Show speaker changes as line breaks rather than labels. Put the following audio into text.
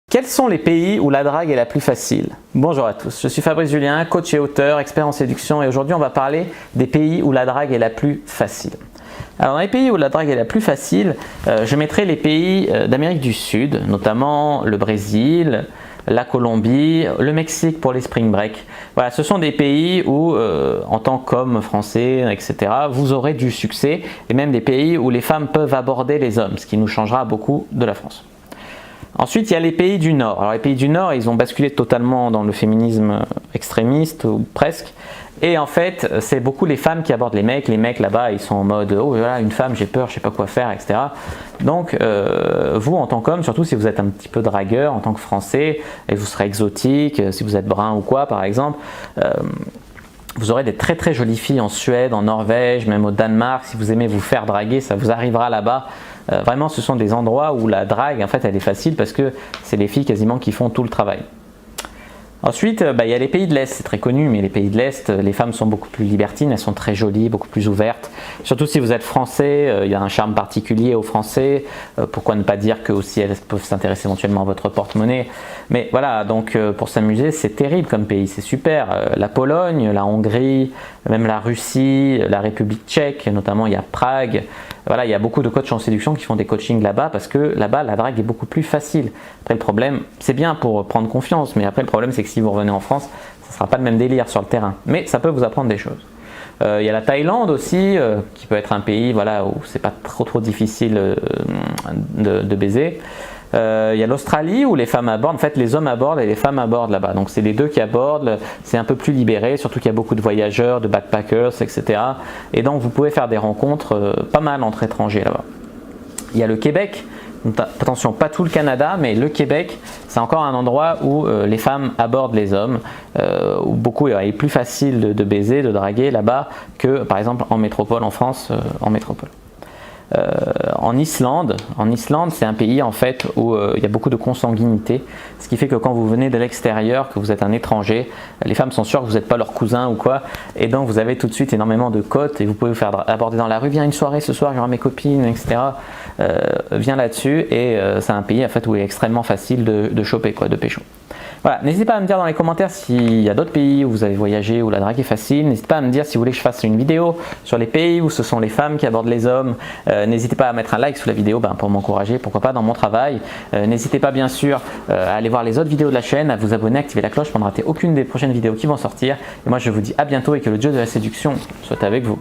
Quels sont les pays où la drague est la plus facile? Bonjour à tous, je suis Fabrice Julien, coach et auteur, expert en séduction et aujourd'hui on va parler des pays où la drague est la plus facile. Alors dans les pays où la drague est la plus facile, je mettrai les pays d'Amérique du Sud, notamment le Brésil, la Colombie, le Mexique pour les spring break. Voilà, ce sont des pays où, en tant qu'homme français, etc., vous aurez du succès et même des pays où les femmes peuvent aborder les hommes, ce qui nous changera beaucoup de la France. Ensuite, il y a les pays du Nord. Alors les pays du Nord, ils ont basculé totalement dans le féminisme extrémiste, ou presque. Et en fait, c'est beaucoup les femmes qui abordent les mecs. Les mecs là-bas, ils sont en mode « Oh voilà, une femme, j'ai peur, je sais pas quoi faire, etc. » Donc, vous, en tant qu'homme, surtout si vous êtes un petit peu dragueur, en tant que Français, et vous serez exotique, si vous êtes brun ou quoi, par exemple, vous aurez des très très jolies filles en Suède, en Norvège, même au Danemark. Si vous aimez vous faire draguer, ça vous arrivera là-bas. Vraiment, ce sont des endroits où la drague, en fait, elle est facile parce que c'est les filles quasiment qui font tout le travail. Ensuite, il y a les pays de l'Est, c'est très connu, mais les pays de l'Est, les femmes sont beaucoup plus libertines, elles sont très jolies, beaucoup plus ouvertes. Surtout si vous êtes français, il y a un charme particulier aux Français. Pourquoi ne pas dire que aussi elles peuvent s'intéresser éventuellement à votre porte-monnaie. Mais voilà, donc pour s'amuser, c'est terrible comme pays, c'est super. La Pologne, la Hongrie, même la Russie, la République tchèque, notamment il y a Prague. Voilà, il y a beaucoup de coachs en séduction qui font des coachings là-bas parce que là-bas, la drague est beaucoup plus facile. Après, le problème, c'est bien pour prendre confiance, mais après, le problème, c'est que si vous revenez en France, ça ne sera pas le même délire sur le terrain. Mais ça peut vous apprendre des choses. Il y a la Thaïlande aussi, qui peut être un pays voilà, où c'est pas trop difficile de baiser. Il y a l'Australie où les femmes abordent, en fait les hommes abordent et les femmes abordent là-bas. Donc c'est les deux qui abordent, c'est un peu plus libéré, surtout qu'il y a beaucoup de voyageurs, de backpackers, etc. Et donc vous pouvez faire des rencontres pas mal entre étrangers là-bas. Il y a le Québec, attention pas tout le Canada, mais le Québec c'est encore un endroit où les femmes abordent les hommes, où beaucoup il est plus facile de baiser, de draguer là-bas que par exemple en métropole, en France, en métropole. En Islande, c'est un pays en fait où il y a beaucoup de consanguinité, ce qui fait que quand vous venez de l'extérieur, que vous êtes un étranger, les femmes sont sûres que vous n'êtes pas leur cousin ou quoi, et donc vous avez tout de suite énormément de cotes et vous pouvez vous faire aborder dans la rue, viens une soirée ce soir, j'aurai mes copines, etc. Viens là-dessus et c'est un pays en fait où il est extrêmement facile de choper, quoi, de pécho. Voilà, n'hésitez pas à me dire dans les commentaires s'il y a d'autres pays où vous avez voyagé, où la drague est facile. N'hésitez pas à me dire si vous voulez que je fasse une vidéo sur les pays où ce sont les femmes qui abordent les hommes. N'hésitez pas à mettre un like sous la vidéo pour m'encourager, pourquoi pas, dans mon travail. N'hésitez pas bien sûr à aller voir les autres vidéos de la chaîne, à vous abonner, à activer la cloche pour ne rater aucune des prochaines vidéos qui vont sortir. Et moi je vous dis à bientôt et que le dieu de la séduction soit avec vous.